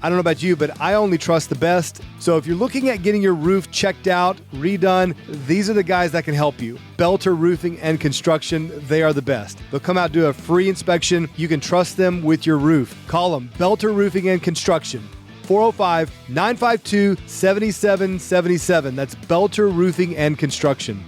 I don't know about you, but I only trust the best. So if you're looking at getting your roof checked out, redone, these are the guys that can help you. Belter Roofing and Construction, they are the best. They'll come out, do a free inspection. You can trust them with your roof. Call them, Belter Roofing and Construction. 405-952-7777. That's Belter Roofing and Construction.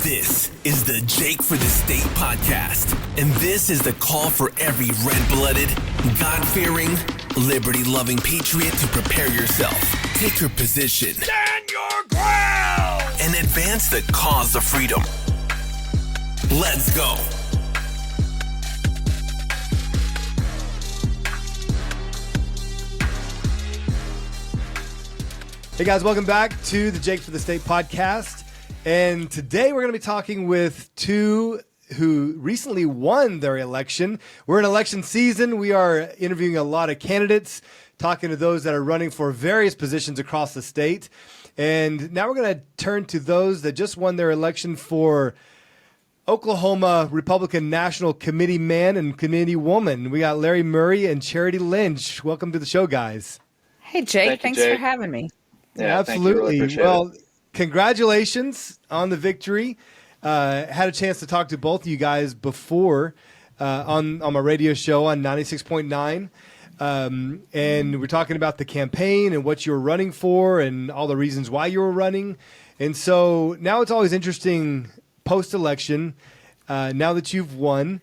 This is the Jake for the State podcast, and this is the call for every red-blooded, God-fearing, liberty-loving patriot to prepare yourself, take your position, stand your ground, and advance the cause of freedom. Let's go. Hey guys, welcome back to the Jake for the State podcast. And today we're going to be talking with two who recently won their election. We're in election season. We are interviewing a lot of candidates, talking to those that are running for various positions across the state. And now we're going to turn to those that just won their election for Oklahoma Republican National Committee man and committee woman. We got Larry Murray and Charity Lynch. Welcome to the show, guys. Hey, Jake. Thanks for having me. Yeah, absolutely. Well, congratulations on the victory. Had a chance to talk to both of you guys before on my radio show on 96.9. And we're talking about the campaign and what you were running for and all the reasons why you were running. And so now it's always interesting post-election, now that you've won,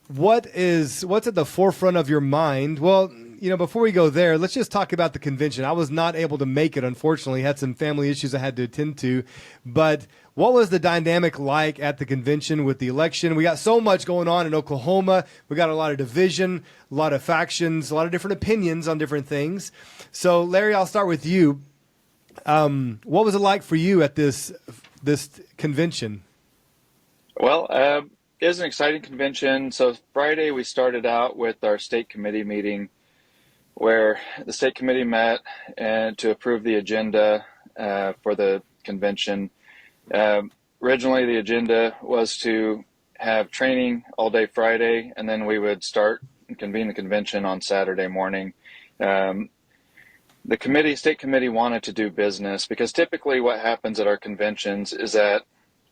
what's at the forefront of your mind? Well, you know, before we go there, let's just talk about the convention. I was not able to make it, unfortunately. Had some family issues I had to attend to. But what was the dynamic like at the convention with the election? We got so much going on in Oklahoma. We got a lot of division, a lot of factions, a lot of different opinions on different things. So, Larry, I'll start with you. What was it like for you at this convention? Well, it was an exciting convention. So Friday we started out with our state committee meeting, where the state committee met and to approve the agenda for the convention. Originally, the agenda was to have training all day Friday, and then we would start and convene the convention on Saturday morning. The state committee wanted to do business because typically what happens at our conventions is that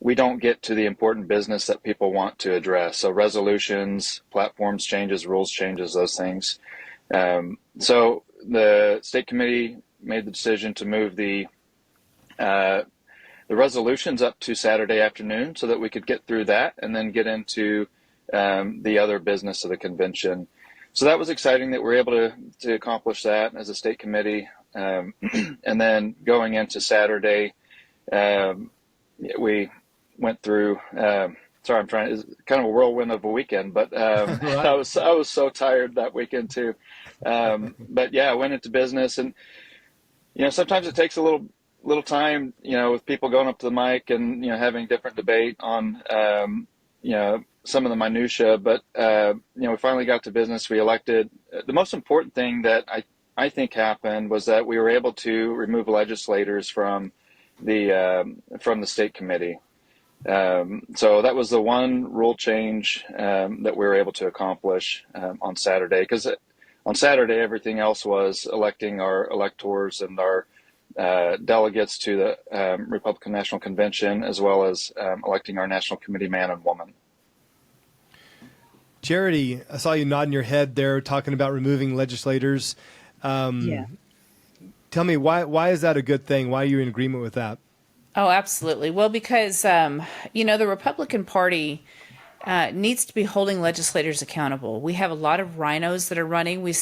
we don't get to the important business that people want to address. So resolutions, platforms changes, rules changes, those things. So the state committee made the decision to move the resolutions up to Saturday afternoon so that we could get through that and then get into the other business of the convention. So that was exciting that we were able to accomplish that as a state committee. And then going into Saturday, we went through. It's kind of a whirlwind of a weekend, but right. I was so tired that weekend too. But yeah, I went into business, and you know, sometimes it takes a little time, you know, with people going up to the mic and, you know, having different debate on, you know, some of the minutia. But you know, we finally got to business. We elected. The most important thing that I think happened was that we were able to remove legislators from the state committee. So that was the one rule change that we were able to accomplish on Saturday, because on Saturday everything else was electing our electors and our delegates to the Republican National Convention, as well as electing our National Committee man and woman. Charity, I saw you nodding your head there talking about removing legislators. Yeah. Tell me, why is that a good thing? Why are you in agreement with that? Oh, absolutely. Well, because, you know, the Republican Party needs to be holding legislators accountable. We have a lot of rhinos that are running. We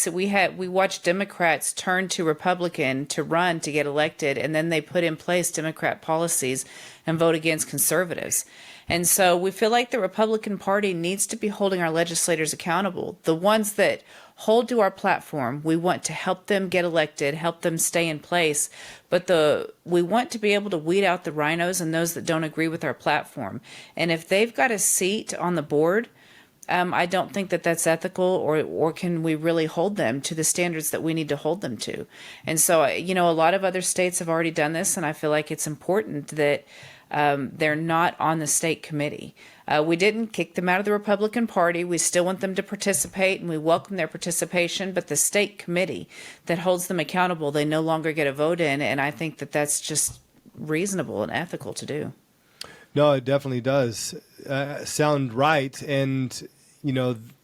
watch Democrats turn to Republican to run to get elected, and then they put in place Democrat policies and vote against conservatives. And so we feel like the Republican Party needs to be holding our legislators accountable. The ones that hold to our platform, we want to help them get elected, help them stay in place. But we want to be able to weed out the rhinos and those that don't agree with our platform. And if they've got a seat on the board, I don't think that that's ethical, or can we really hold them to the standards that we need to hold them to. And so, a lot of other states have already done this, and I feel like it's important that they're not on the state committee. We didn't kick them out of the Republican Party. We still want them to participate, and we welcome their participation. But the state committee that holds them accountable, they no longer get a vote in, and I think that that's just reasonable and ethical to do. No, it definitely does sound right. And,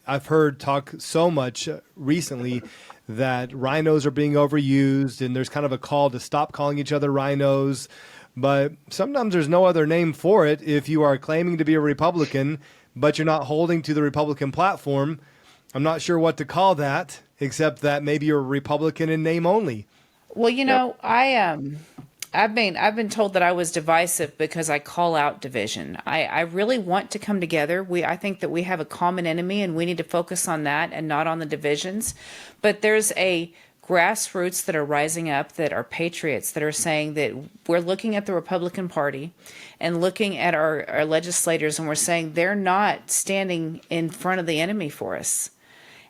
I've heard talk so much recently that rhinos are being overused, and there's kind of a call to stop calling each other rhinos. But sometimes there's no other name for it. If you are claiming to be a Republican, but you're not holding to the Republican platform, I'm not sure what to call that, except that maybe you're a Republican in name only. Well, I've been told that I was divisive because I call out division. I really want to come together. I think that we have a common enemy, and we need to focus on that and not on the divisions. But there's a grassroots that are rising up that are patriots that are saying that we're looking at the Republican Party and looking at our legislators, and we're saying they're not standing in front of the enemy for us.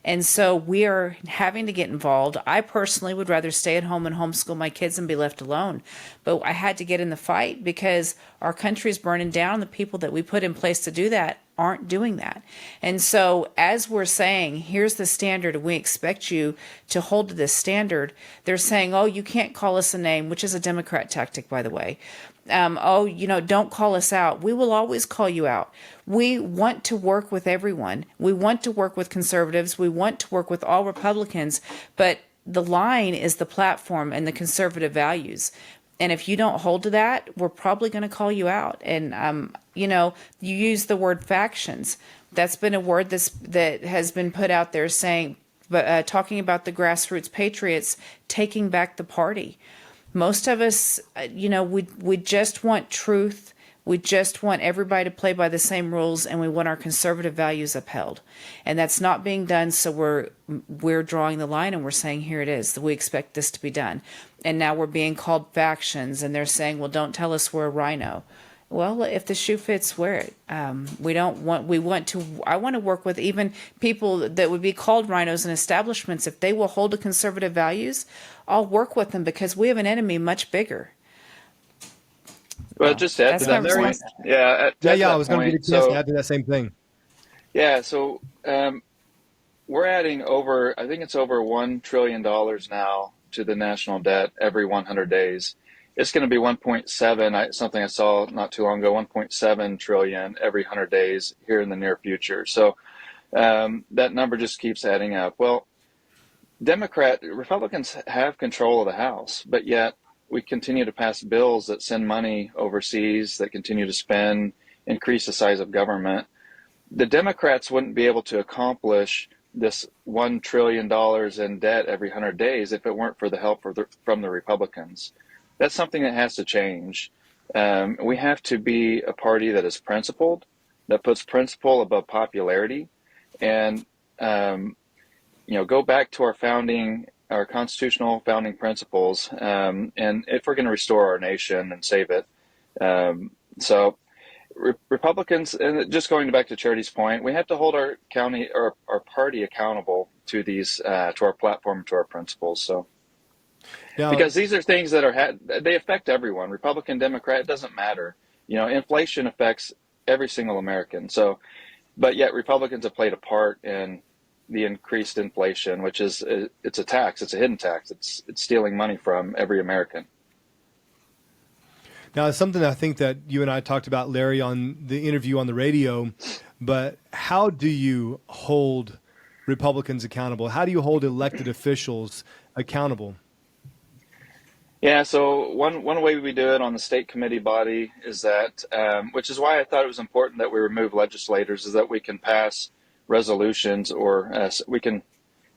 And so we are having to get involved. I personally would rather stay at home and homeschool my kids and be left alone. But I had to get in the fight because our country is burning down. The people that we put in place to do that aren't doing that. And so as we're saying, here's the standard, and we expect you to hold to this standard, they're saying, oh, you can't call us a name, which is a Democrat tactic, by the way. Don't call us out. We will always call you out. We want to work with everyone. We want to work with conservatives. We want to work with all Republicans, but the line is the platform and the conservative values. And if you don't hold to that, we're probably going to call you out. And, you use the word factions. That's been a word that has been put out there saying, talking about the grassroots patriots taking back the party. Most of us, we just want truth. We just want everybody to play by the same rules, and we want our conservative values upheld. And that's not being done, so we're drawing the line, and we're saying, here it is. We expect this to be done. And now we're being called factions, and they're saying, well, don't tell us we're a rhino. Well, if the shoe fits, wear it. I want to work with even people that would be called rhinos and establishments. If they will hold to conservative values, I'll work with them because we have an enemy much bigger. Well, just to add to that point, I was going to get a chance to add to that same thing. Yeah, so we're adding I think it's over $1 trillion now to the national debt every 100 days. It's going to be 1.7, something I saw not too long ago, 1.7 trillion every 100 days here in the near future. So that number just keeps adding up. Well, Republicans have control of the House, but yet we continue to pass bills that send money overseas, that continue to spend, increase the size of government. The Democrats wouldn't be able to accomplish this $1 trillion in debt every 100 days if it weren't for the help from the Republicans. That's something that has to change. We have to be a party that is principled, that puts principle above popularity, and go back to our constitutional founding principles. And if we're going to restore our nation and save it, Republicans, and just going back to Charity's point, we have to hold our county or our party accountable to these, to our platform, to our principles. So. Now, because these are things that they affect everyone, Republican, Democrat, it doesn't matter. Inflation affects every single American. So, but yet Republicans have played a part in the increased inflation, which is it's a tax, it's a hidden tax, it's stealing money from every American. Now, it's something I think that you and I talked about, Larry, on the interview on the radio. But how do you hold Republicans accountable? How do you hold elected officials accountable? Yeah, so one way we do it on the state committee body is that, which is why I thought it was important that we remove legislators, is that we can pass resolutions or we can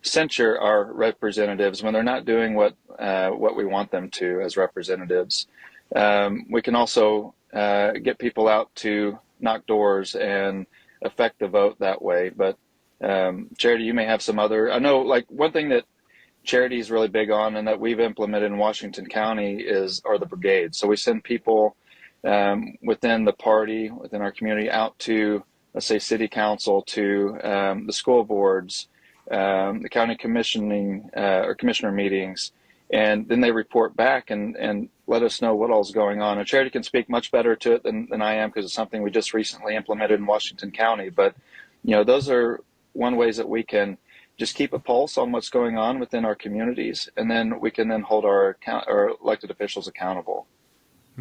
censure our representatives when they're not doing what we want them to as representatives. We can also get people out to knock doors and affect the vote that way. But Charity, you may have some other. I know, like one thing that Charity is really big on and that we've implemented in Washington County are the brigades. So we send people within the party, within our community, out to let's say, city council to the school boards, the county commissioning or commissioner meetings, and then they report back and let us know what all's going on. And Charity can speak much better to it than I am, because it's something we just recently implemented in Washington County. But, those are one ways that we can just keep a pulse on what's going on within our communities, and then we can then hold our elected officials accountable.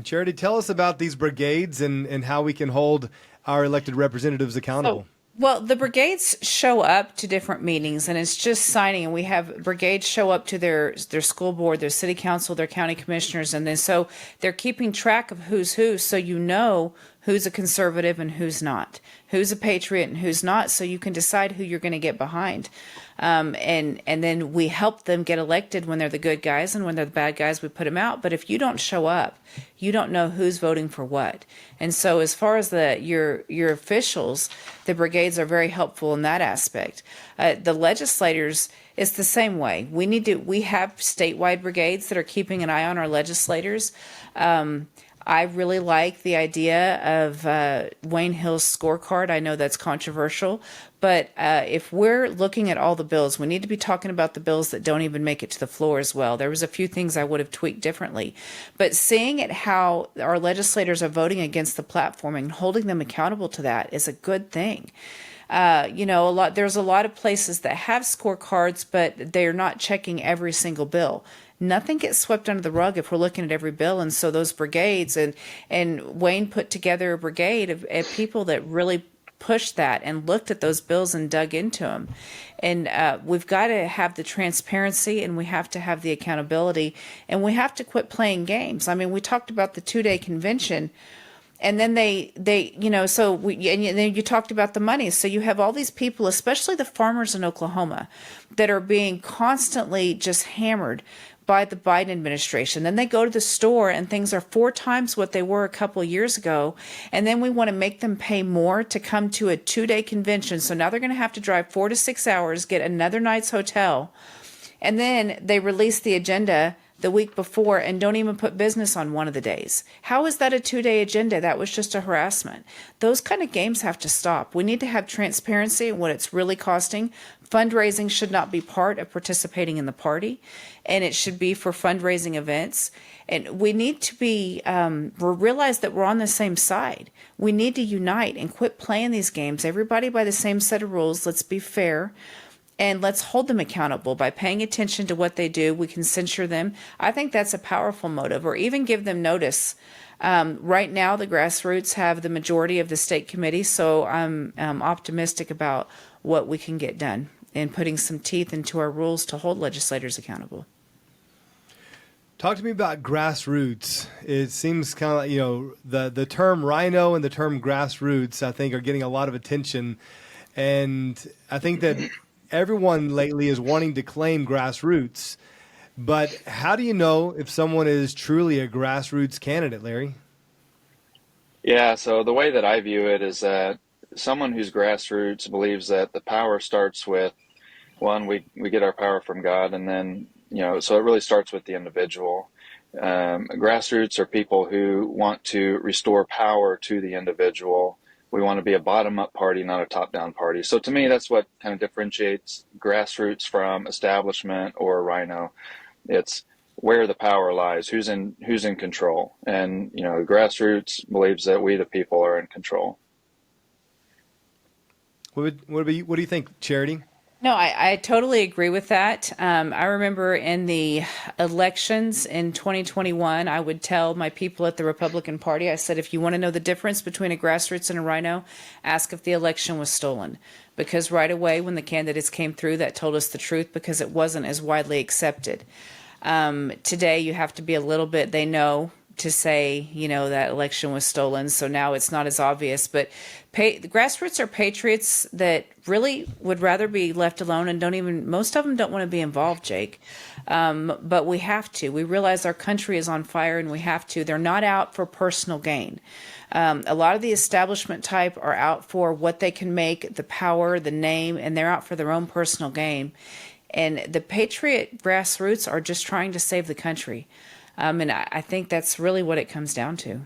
Charity, tell us about these brigades and how we can hold our elected representatives accountable. Well, the brigades show up to different meetings, and it's just signing. And we have brigades show up to their school board, their city council, their county commissioners, and then so they're keeping track of who's who, so who's a conservative and who's not, who's a patriot and who's not, so you can decide who you're going to get behind. And then we help them get elected when they're the good guys, and when they're the bad guys, we put them out. But if you don't show up, you don't know who's voting for what. And so as far as your officials, the brigades are very helpful in that aspect. The legislators, it's the same way. We have statewide brigades that are keeping an eye on our legislators. I really like the idea of Wayne Hill's scorecard. I know that's controversial, but if we're looking at all the bills, we need to be talking about the bills that don't even make it to the floor as well. There was a few things I would have tweaked differently, but seeing at how our legislators are voting against the platforming and holding them accountable to that is a good thing. There's a lot of places that have scorecards, but they're not checking every single bill. Nothing gets swept under the rug if we're looking at every bill. And so those brigades, and Wayne put together a brigade of people that really pushed that and looked at those bills and dug into them. And we've got to have the transparency, and we have to have the accountability, and we have to quit playing games. I mean, we talked about the 2-day convention. And then and then you talked about the money. So you have all these people, especially the farmers in Oklahoma, that are being constantly just hammered by the Biden administration. Then they go to the store and things are 4 times what they were a couple of years ago. And then we want to make them pay more to come to a 2-day convention. So now they're going to have to drive 4 to 6 hours, get another night's hotel. And then they release the agenda the week before and don't even put business on one of the days. How is that a 2-day agenda? That was just a harassment. Those kind of games have to stop. We need to have transparency in what it's really costing. Fundraising should not be part of participating in the party, and it should be for fundraising events. And we need to realize that we're on the same side. We need to unite and quit playing these games. Everybody by the same set of rules. Let's be fair. And let's hold them accountable by paying attention to what they do. We can censure them. I think that's a powerful motive, or even give them notice. Right now, the grassroots have the majority of the state committee, so I'm optimistic about what we can get done and putting some teeth into our rules to hold legislators accountable. Talk to me about grassroots. It seems kind of like, the term rhino and the term grassroots, I think, are getting a lot of attention. And I think that everyone lately is wanting to claim grassroots, but how do you know if someone is truly a grassroots candidate, Larry? Yeah, so the way that I view it is that someone who's grassroots believes that the power starts with, one, we get our power from God, and then, so it really starts with the individual. Grassroots are people who want to restore power to the individual. We want to be a bottom-up party, not a top-down party. So to me, that's what kind of differentiates grassroots from establishment or rhino. It's where the power lies, who's in control. And, grassroots believes that we, the people, are in control. What do you think, Charity? No, I totally agree with that. I remember in the elections in 2021, I would tell my people at the Republican Party, I said, if you want to know the difference between a grassroots and a rhino, ask if the election was stolen. Because right away, when the candidates came through, that told us the truth, because it wasn't as widely accepted. Today, you have to be a little bit, they know, to say, that election was stolen. So now it's not as obvious. But the grassroots are patriots that really would rather be left alone and most of them don't want to be involved, Jake. But we have to. We realize our country is on fire and we have to. They're not out for personal gain. A lot of the establishment type are out for what they can make, the power, the name, and they're out for their own personal gain. And the patriot grassroots are just trying to save the country. And I think that's really what it comes down to.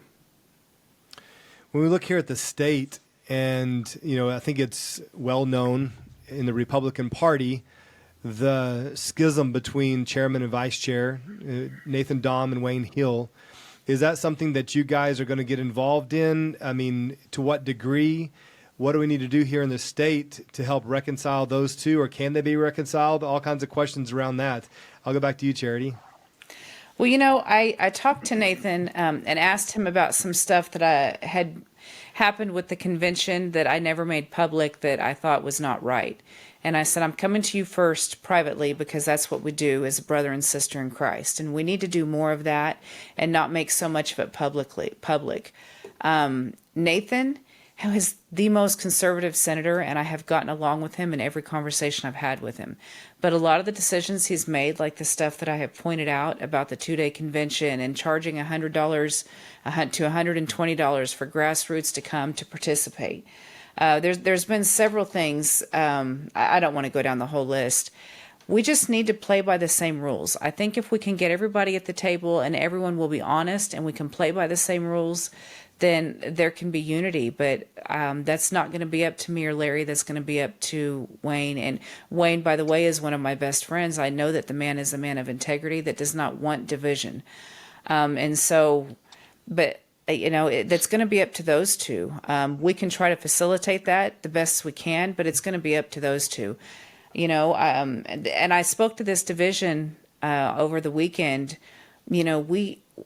When we look here at the state, and I think it's well known in the Republican Party, the schism between chairman and vice chair, Nathan Dahm and Wayne Hill. Is that something that you guys are going to get involved in? I mean, to what degree? What do we need to do here in the state to help reconcile those two, or can they be reconciled? All kinds of questions around that. I'll go back to you, Charity. Well, I talked to Nathan and asked him about some stuff that had happened with the convention that I never made public that I thought was not right. And I said, I'm coming to you first privately because that's what we do as a brother and sister in Christ. And we need to do more of that and not make so much of it public. Nathan, who is the most conservative senator, and I have gotten along with him in every conversation I've had with him. But a lot of the decisions he's made, like the stuff that I have pointed out about the 2-day convention and charging $100 to $120 for grassroots to come to participate. There's been several things. I don't want to go down the whole list. We just need to play by the same rules. I think if we can get everybody at the table and everyone will be honest and we can play by the same rules, then there can be unity. But that's not going to be up to me or Larry. That's going to be up to Wayne. And Wayne, by the way, is one of my best friends. I know that the man is a man of integrity that does not want division. That's going to be up to those two. We can try to facilitate that the best we can, but it's going to be up to those two. And I spoke to this division over the weekend.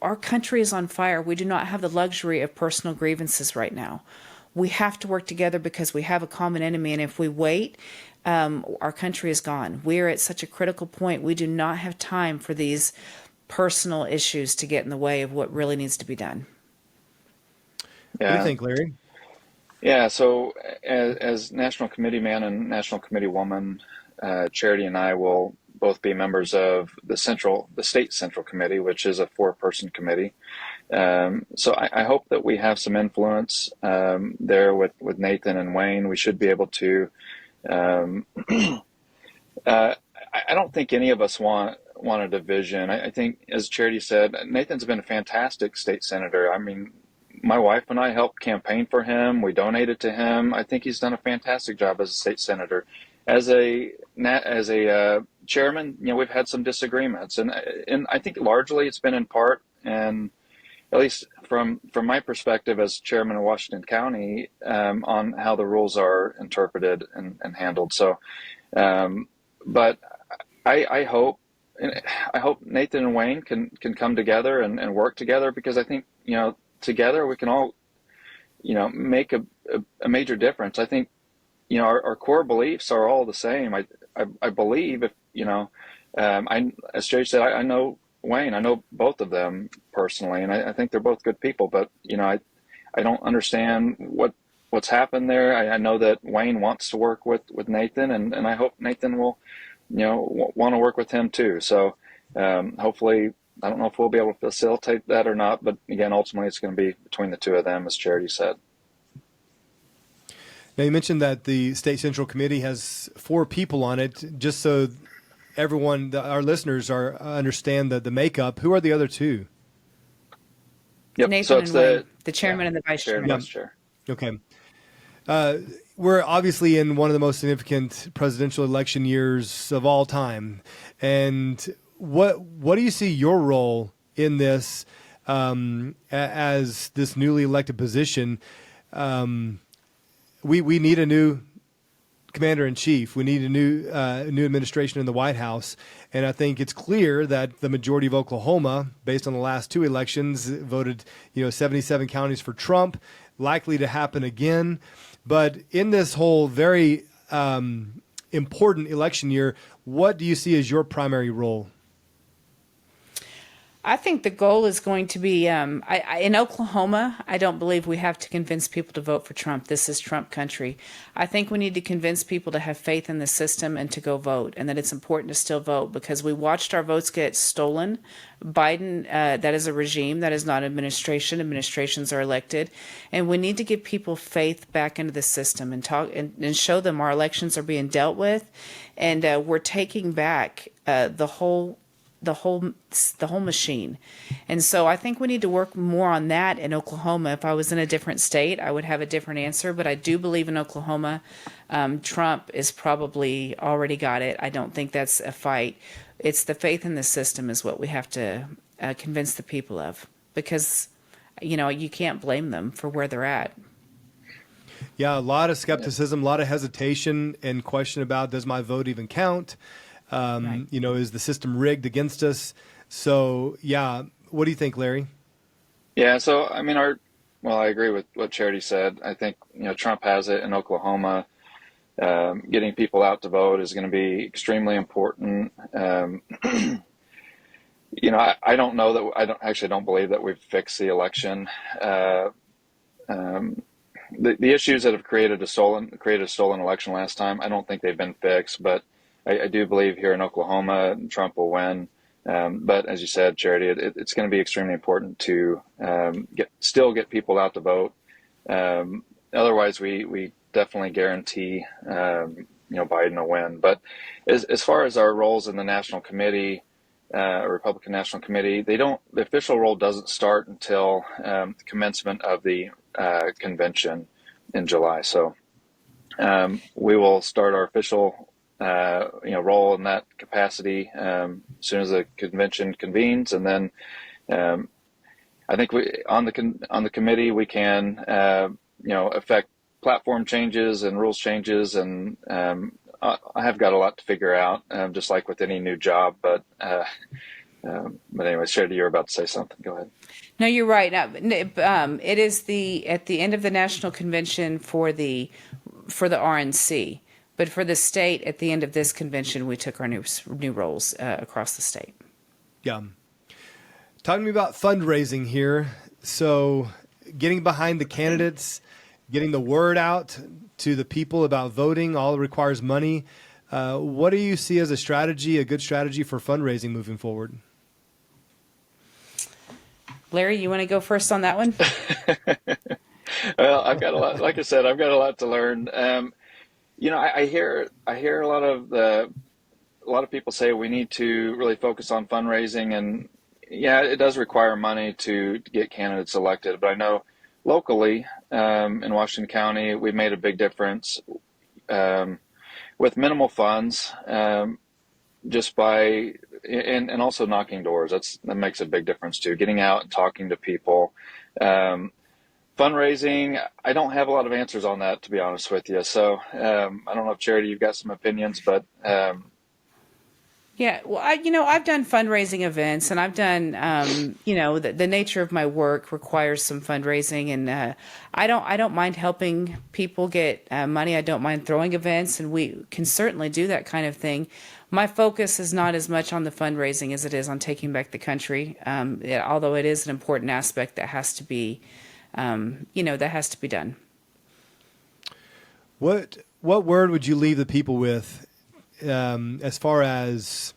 Our country is on fire. We do not have the luxury of personal grievances right now. We have to work together because we have a common enemy, and if we wait, our country is gone. We are at such a critical point. We do not have time for these personal issues to get in the way of what really needs to be done. Yeah. What do you think, Larry? Yeah, so as National Committee Man and National Committee Woman, Charity and I will both be members of the State Central Committee, which is a 4-person committee. So I hope that we have some influence there with Nathan and Wayne. We should be able to. I don't think any of us want a division. I think, as Charity said, Nathan's been a fantastic state senator. I mean, my wife and I helped campaign for him. We donated to him. I think he's done a fantastic job as a state senator. As a chairman, we've had some disagreements, and I think largely it's been in part, and at least from my perspective as chairman of Washington County, on how the rules are interpreted and handled. So, but I hope Nathan and Wayne can come together and work together, because I think together we can all make a major difference. I think our core beliefs are all the same. I believe if as Jay said, I know Wayne. I know both of them personally, and I think they're both good people. But I don't understand what's happened there. I know that Wayne wants to work with Nathan, and I hope Nathan will want to work with him too. So hopefully, I don't know if we'll be able to facilitate that or not. But again, ultimately, it's going to be between the two of them, as Charity said. Now, you mentioned that the State Central Committee has 4 people on it. Just so everyone, our listeners, understand the makeup. Who are the other 2? Yep. Nathan so it's and Wayne, the chairman and the vice chairman. Vice chair. Okay. We're obviously in one of the most significant presidential election years of all time. And what do you see your role in this as this newly elected position? We need a new commander-in-chief. We need a new administration in the White House. And I think it's clear that the majority of Oklahoma, based on the last 2 elections, voted 77 counties for Trump, likely to happen again. But in this whole very important election year, what do you see as your primary role? I think the goal is going to be, in Oklahoma, I don't believe we have to convince people to vote for Trump. This is Trump country. I think we need to convince people to have faith in the system and to go vote, and that it's important to still vote, because we watched our votes get stolen. Biden, that is a regime, that is not administration. Administrations are elected. And we need to give people faith back into the system and talk and show them our elections are being dealt with. And we're taking back the whole the whole machine. And so I think we need to work more on that in Oklahoma. If I was in a different state, I would have a different answer. But I do believe in Oklahoma, Trump is probably already got it. I don't think that's a fight. It's the faith in the system is what we have to convince the people of, because, you can't blame them for where they're at. Yeah, a lot of skepticism, a lot of hesitation and question about, does my vote even count? Right. Is the system rigged against us? So, yeah, what do you think, Larry? Yeah, so I mean, I agree with what Charity said. I think Trump has it in Oklahoma. Getting people out to vote is going to be extremely important. I don't know that I don't believe that we've fixed the election. The issues that have created a stolen election last time, I don't think they've been fixed, but I do believe here in Oklahoma, Trump will win. But as you said, Charity, it's going to be extremely important to still get people out to vote. Otherwise, we definitely guarantee Biden will win. But as far as our roles in the National Committee, Republican National Committee, the official role doesn't start until the commencement of the convention in July. So we will start our official role in that capacity as soon as the convention convenes, and then I think on the committee we can affect platform changes and rules changes, and I have got a lot to figure out, just like with any new job. But anyway, Charity, you were about to say something. Go ahead. No, you're right. It is at the end of the national convention for the RNC, but for the state, at the end of this convention, we took our new roles across the state. Yeah. Talking to me about fundraising here. So getting behind the candidates, getting the word out to the people about voting, all requires money. What do you see as a good strategy for fundraising moving forward? Larry, you want to go first on that one? Well, I've got a lot. Like I said, I've got a lot to learn. I hear a lot of people say we need to really focus on fundraising, and yeah, it does require money to get candidates elected. But I know locally in Washington County, we've made a big difference with minimal funds, just by and also knocking doors. That makes a big difference too. Getting out and talking to people. Fundraising, I don't have a lot of answers on that, to be honest with you. So I don't know if Charity, you've got some opinions, but yeah, well, I've done fundraising events, and I've done, the nature of my work requires some fundraising, and I don't mind helping people get money. I don't mind throwing events, and we can certainly do that kind of thing. My focus is not as much on the fundraising as it is on taking back the country, although it is an important aspect that has to be, done. What word would you leave the people with? As far as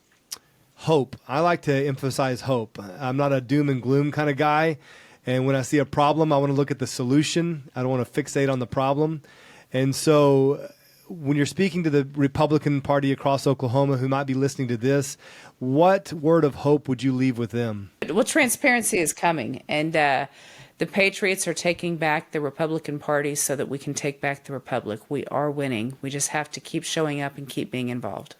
hope? I like to emphasize hope. I'm not a doom and gloom kind of guy. And when I see a problem, I want to look at the solution. I don't want to fixate on the problem. And so when you're speaking to the Republican Party across Oklahoma who might be listening to this, what word of hope would you leave with them? Well, transparency is coming. And the Patriots are taking back the Republican Party so that we can take back the Republic. We are winning. We just have to keep showing up and keep being involved.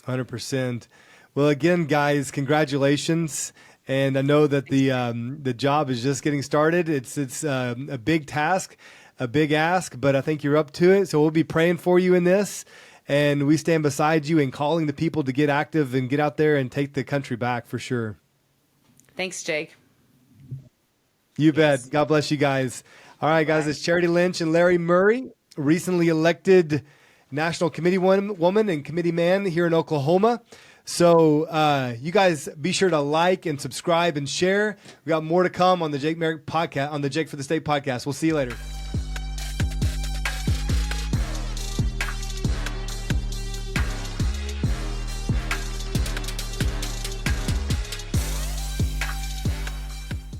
100%. Well, again, guys, congratulations. And I know that the job is just getting started. It's a big task, a big ask, but I think you're up to it. So we'll be praying for you in this. And we stand beside you and calling the people to get active and get out there and take the country back for sure. Thanks, Jake. You bet. God bless you guys. All right, guys, it's Charity Lynch and Larry Murray, recently elected National Committee woman and committee man here in Oklahoma. So you guys be sure to like and subscribe and share. We got more to come on the Jake Merrick podcast, on the Jake for the State podcast. We'll see you later.